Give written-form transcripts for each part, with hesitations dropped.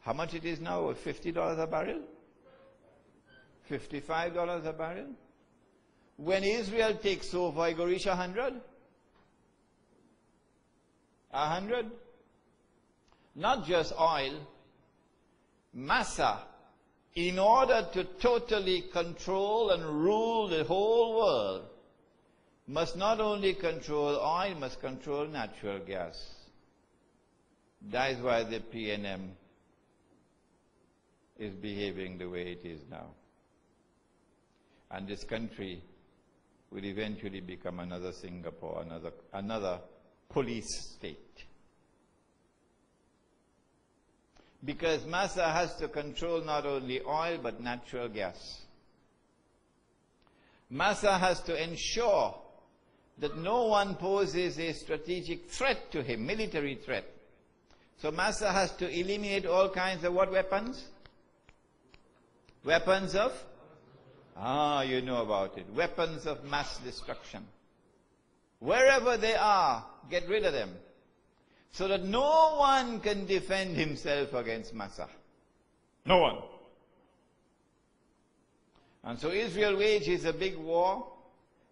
How much it is now? $50 a barrel? $55 a barrel? When Israel takes over, it will reach 100? 100? Not just oil. Massa, in order to totally control and rule the whole world, must not only control oil, must control natural gas. That is why the PNM is behaving the way it is now. And this country will eventually become another Singapore, another police state. Because Massa has to control not only oil but natural gas. Massa has to ensure that no one poses a strategic threat to him, military threat. So Massa has to eliminate all kinds of what weapons? Weapons of? You know about it. Weapons of mass destruction. Wherever they are, get rid of them. So that no one can defend himself against Massa. No one. And so Israel wages a big war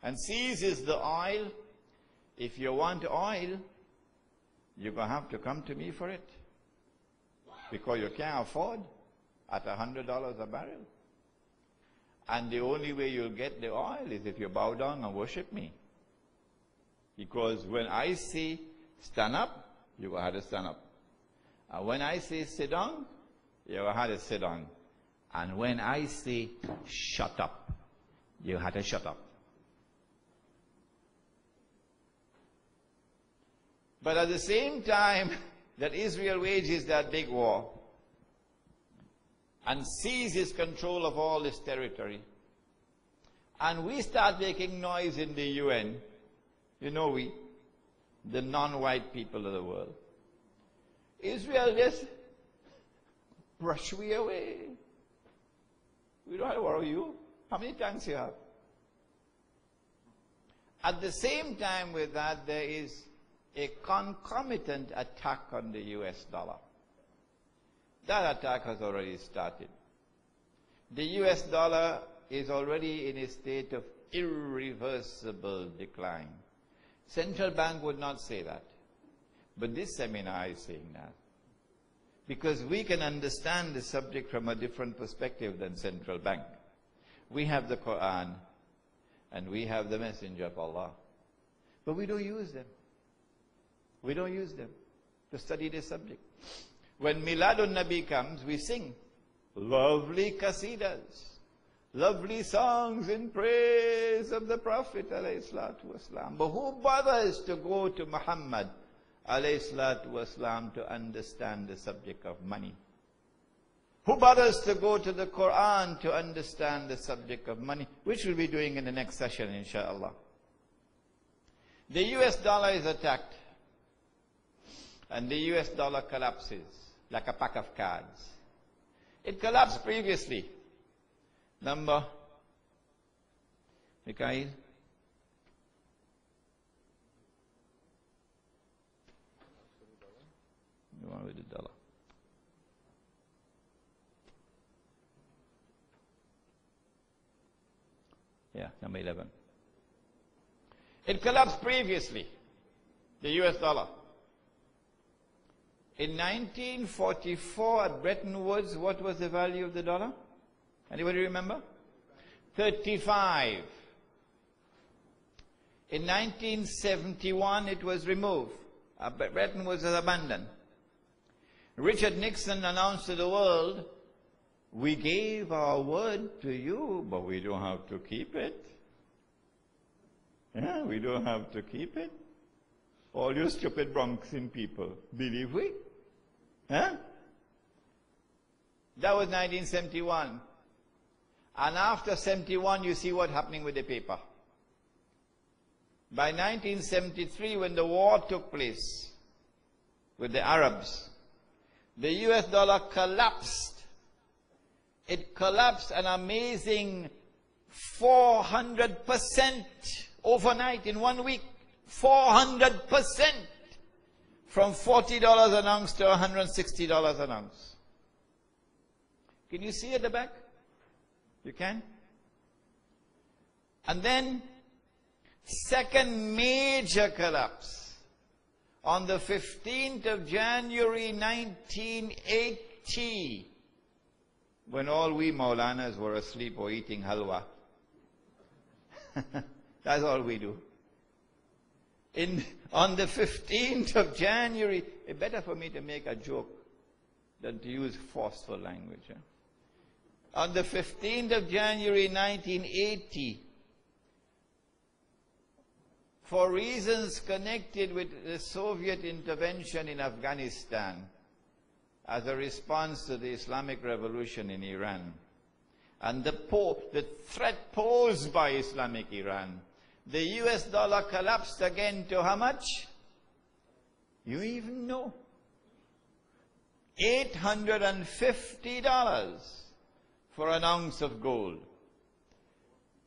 and seizes the oil. If you want oil, you're going to have to come to me for it. Because you can't afford at $100 a barrel. And the only way you'll get the oil is if you bow down and worship me. Because when I say stand up, you will have to stand up. And when I say sit down, you will have to sit down. And when I say shut up, you have to shut up. But at the same time that Israel wages that big war and seizes control of all this territory, and we start making noise in the UN, the non-white people of the world, Israel just brush we away. We don't have to worry you. How many tanks you have? At the same time with that, there is a concomitant attack on the US dollar. That attack has already started. The US dollar is already in a state of irreversible decline. Central bank would not say that. But this seminar is saying that. Because we can understand the subject from a different perspective than central bank. We have the Quran and we have the Messenger of Allah. But we don't use them. We don't use them to study this subject. When Miladun Nabi comes, we sing lovely qasidas, lovely songs in praise of the Prophet ﷺ. But who bothers to go to Muhammad ﷺ to understand the subject of money? Who bothers to go to the Quran to understand the subject of money? Which we'll be doing in the next session, inshallah. The US dollar is attacked. And the US dollar collapses like a pack of cards. It collapsed previously. Number, Mikhail? You want with the dollar? Yeah, number 11. It collapsed previously, the US dollar. In 1944 at Bretton Woods, what was the value of the dollar? Anybody remember? 35. In 1971, it was removed. Bretton Woods was abandoned. Richard Nixon announced to the world, we gave our word to you, but we don't have to keep it. Yeah, we don't have to keep it. All you stupid Bronxing people, believe we? Huh? That was 1971. And after 71, you see what's happening with the paper. By 1973, when the war took place with the Arabs, the US dollar collapsed. It collapsed an amazing 400% overnight in 1 week. 400%. from $40 an ounce to $160 an ounce. Can you see at the back? You can? And then, second major collapse on the 15th of January 1980, when all we Maulanas were asleep or eating halwa. That's all we do. On the 15th of January, it's better for me to make a joke than to use forceful language. On the 15th of January 1980, for reasons connected with the Soviet intervention in Afghanistan as a response to the Islamic Revolution in Iran, and the threat posed by Islamic Iran, the US dollar collapsed again to how much? You even know? $850 for an ounce of gold.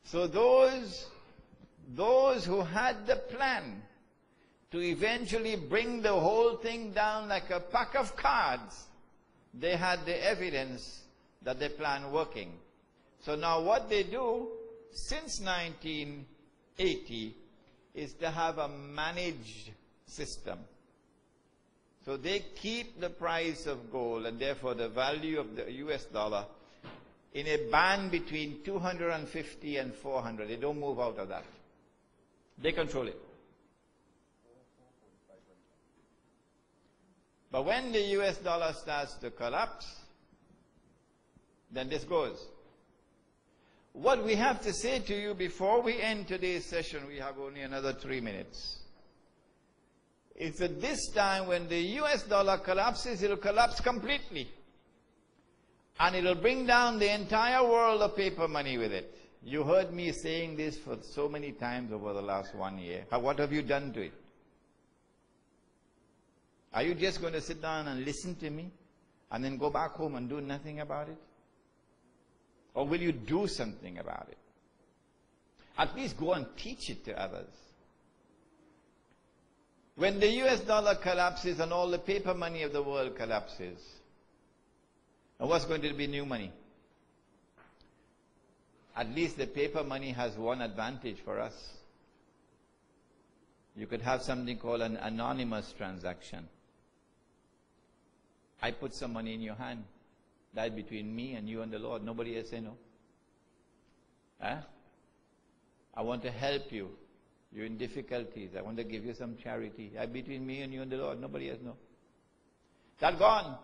So those who had the plan to eventually bring the whole thing down like a pack of cards, they had the evidence that the plan working. So now what they do since 1980 is to have a managed system. So they keep the price of gold and therefore the value of the US dollar in a band between 250 and 400. They don't move out of that. They control it. But when the US dollar starts to collapse, then this goes. What we have to say to you before we end today's session, we have only another 3 minutes. It's at this time when the US dollar collapses, it will collapse completely. And it will bring down the entire world of paper money with it. You heard me saying this for so many times over the last 1 year. What have you done to it? Are you just going to sit down and listen to me and then go back home and do nothing about it? Or will you do something about it? At least go and teach it to others. When the US dollar collapses and all the paper money of the world collapses, and what's going to be new money? At least the paper money has one advantage for us. You could have something called an anonymous transaction. I put some money in your hand. That's between me and you and the Lord. Nobody else say no. Huh? I want to help you. You're in difficulties. I want to give you some charity. That's between me and you and the Lord. Nobody else know. That's gone.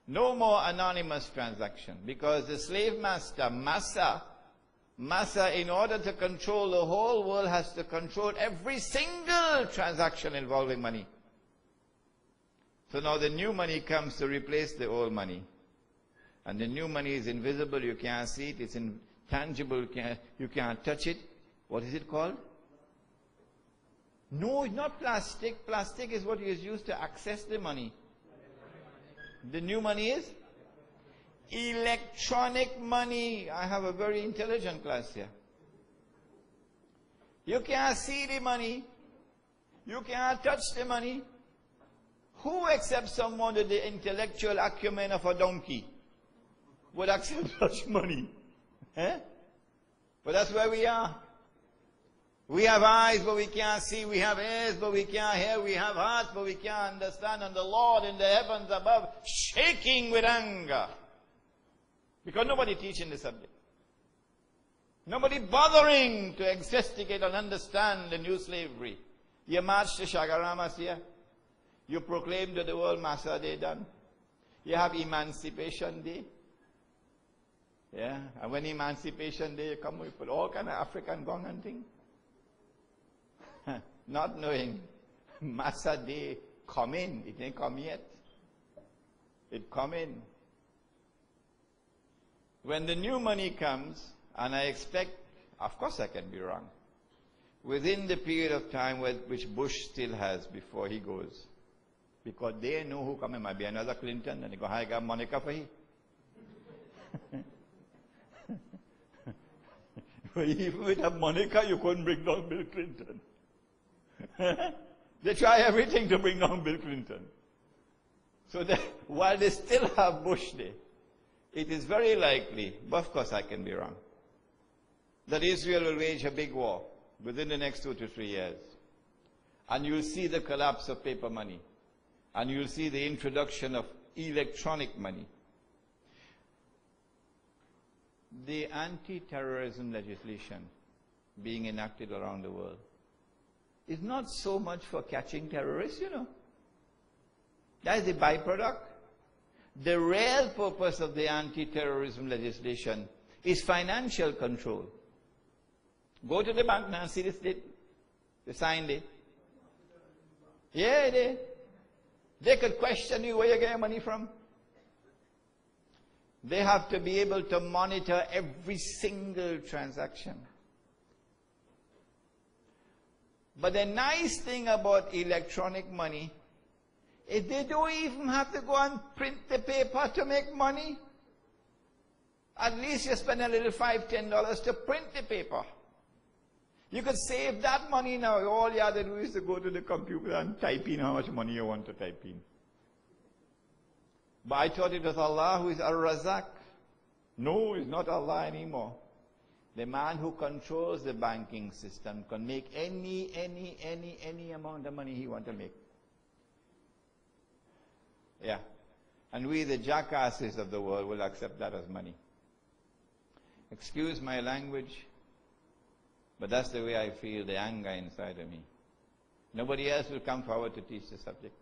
No more anonymous transaction, because the slave master, Massa, in order to control the whole world, has to control every single transaction involving money. So now the new money comes to replace the old money. And the new money is invisible, you can't see it, it's intangible, you can't touch it. What is it called? No, it's not plastic. Plastic is what is used to access the money. The new money is electronic money. I have a very intelligent class here. You can't see the money. You can't touch the money. Who except someone with the intellectual acumen of a donkey would accept such money? Eh? But that's where we are. We have eyes, but we can't see. We have ears, but we can't hear. We have hearts, but we can't understand. And the Lord in the heavens above, shaking with anger. Because nobody teaching the subject. Nobody bothering to investigate and understand the new slavery. You march to Shagaramas here. You proclaim to the world, Massa Day done. You have Emancipation Day. Yeah, and when Emancipation Day, you come with all kind of African gong and thing. Not knowing Massa Day come in. It ain't come yet. It come in. When the new money comes, and I expect, of course I can be wrong, within the period of time which Bush still has before he goes, because they know who coming, might be another Clinton, and they go hire Monica for him. Even with a Monica, you couldn't bring down Bill Clinton. They try everything to bring down Bill Clinton. So that while they still have Bush there, it is very likely, but of course I can be wrong, that Israel will wage a big war within the next 2 to 3 years. And you'll see the collapse of paper money. And you'll see the introduction of electronic money. The anti-terrorism legislation being enacted around the world is not so much for catching terrorists, you know. That is the byproduct. The real purpose of the anti-terrorism legislation is financial control. Go to the bank now and see this date. They signed it. Yeah, they could question you where you get your money from. They have to be able to monitor every single transaction. But the nice thing about electronic money is they don't even have to go and print the paper to make money. At least you spend a little $5, $10 to print the paper. You could save that money now. All you have to do is to go to the computer and type in how much money you want to type in. But I thought it was Allah who is Ar-Razak. No, it's not Allah anymore. The man who controls the banking system can make any amount of money he wants to make. Yeah. And we, the jackasses of the world, will accept that as money. Excuse my language, but that's the way I feel, the anger inside of me. Nobody else will come forward to teach the subject.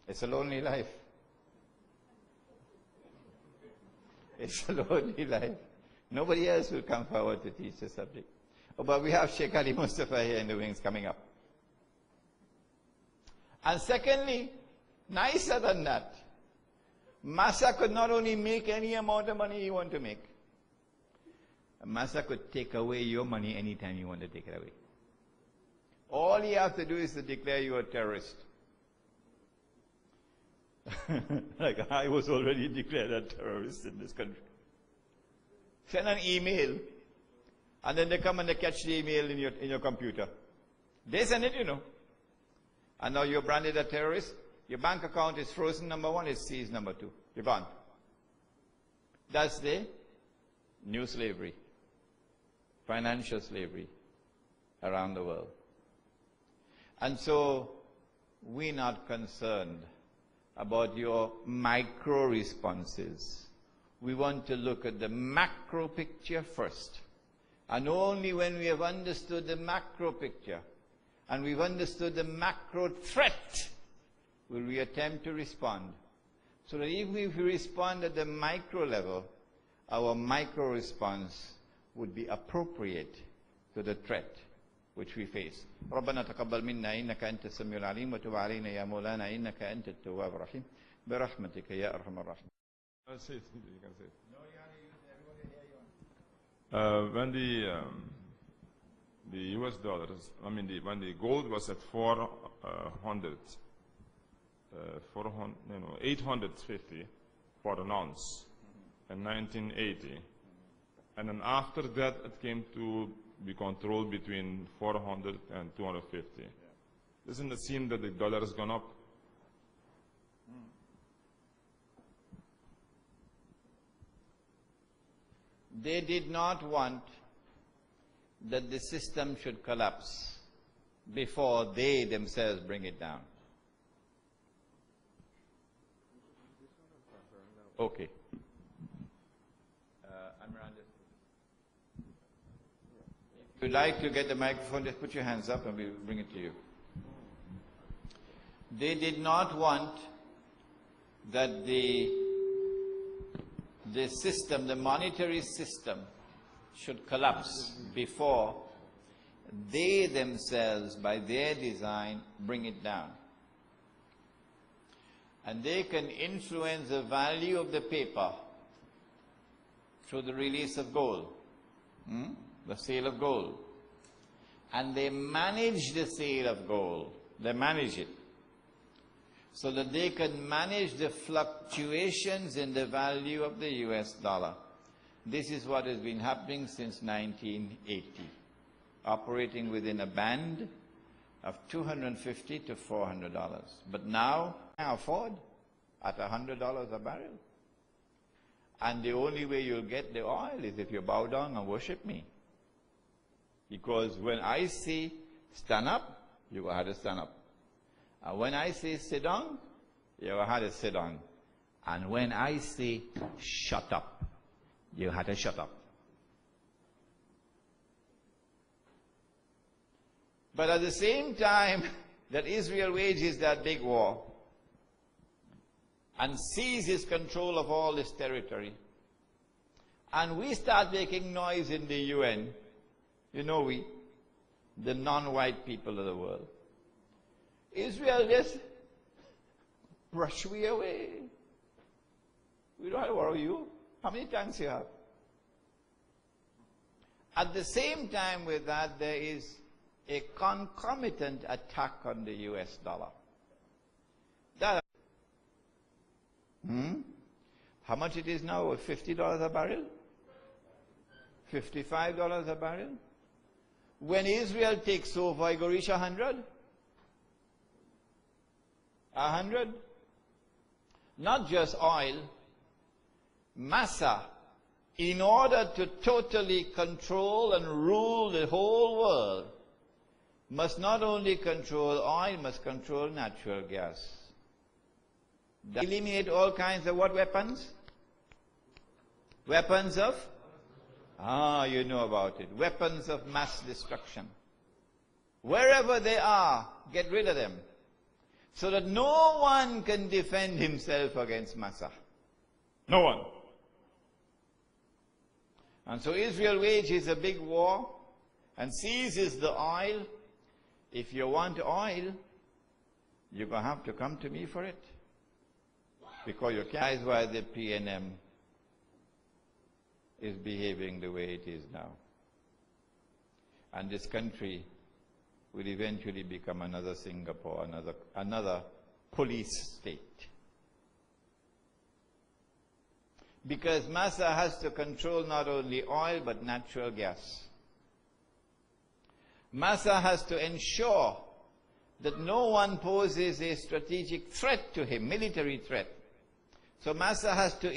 It's a lonely life. It's a lonely life. Nobody else will come forward to teach the subject. Oh, but we have Sheikh Ali Mustafa here in the wings coming up. And secondly, nicer than that, Massa could not only make any amount of money you want to make, Massa could take away your money anytime you want to take it away. All you have to do is to declare you a terrorist. Like I was already declared a terrorist in this country. Send an email, and then they come and they catch the email in your computer. They send it, you know. And now you're branded a terrorist. Your bank account is frozen, number one, it's seized, number two. You're gone. That's the new slavery. Financial slavery around the world. And so, we're not concerned about your micro responses. We want to look at the macro picture first. And only when we have understood the macro picture and we've understood the macro threat will we attempt to respond. So that even if we respond at the micro level, our micro response would be appropriate to the threat which we face. ربنا تقبل منا إنك أنت السميع العليم وتب علينا يا مولانا إنك أنت التواب الرحيم برحمتك يا أرحم الراحمين. You can say it. No, when the US dollars, when the gold was at 850 for an ounce in 1980, and then after that it came to be controlled between 400 and 250. Doesn't it seem that the dollar has gone up? They did not want that the system should collapse before they themselves bring it down. Okay. Imran, if you'd like to get the microphone, just put your hands up and we'll bring it to you. They did not want that the system, the monetary system, should collapse before they themselves, by their design, bring it down. And they can influence the value of the paper through the release of gold, the sale of gold. And they manage the sale of gold. They manage it, so that they can manage the fluctuations in the value of the US dollar. This is what has been happening since 1980, operating within a band of $250 to $400. But now I afford at $100 a barrel. And the only way you'll get the oil is if you bow down and worship me. Because when I say stand up, you will have to stand up. And when I say sit down, you will have to sit down. And when I say shut up, you have to shut up. But at the same time that Israel wages that big war and seizes control of all this territory, and we start making noise in the UN, you know, the non-white people of the world, Israel just brush we away. We don't have to worry you. How many tanks you have? At the same time with that, there is a concomitant attack on the US dollar. How much it is now? $50 a barrel? $55 a barrel? When Israel takes over, it will reach 100? 100? Not just oil. Massa, in order to totally control and rule the whole world, must not only control oil, must control natural gas. That eliminate all kinds of what weapons? Weapons of? You know about it. Weapons of mass destruction. Wherever they are, get rid of them. So that no one can defend himself against Massa. No one. And so Israel wages a big war and seizes the oil. If you want oil, you're going to have to come to me for it. Because you can't. That's why the PNM is behaving the way it is now. And this country will eventually become another Singapore, another police state. Because Massa has to control not only oil but natural gas. Massa has to ensure that no one poses a strategic threat to him, military threat. So Massa has to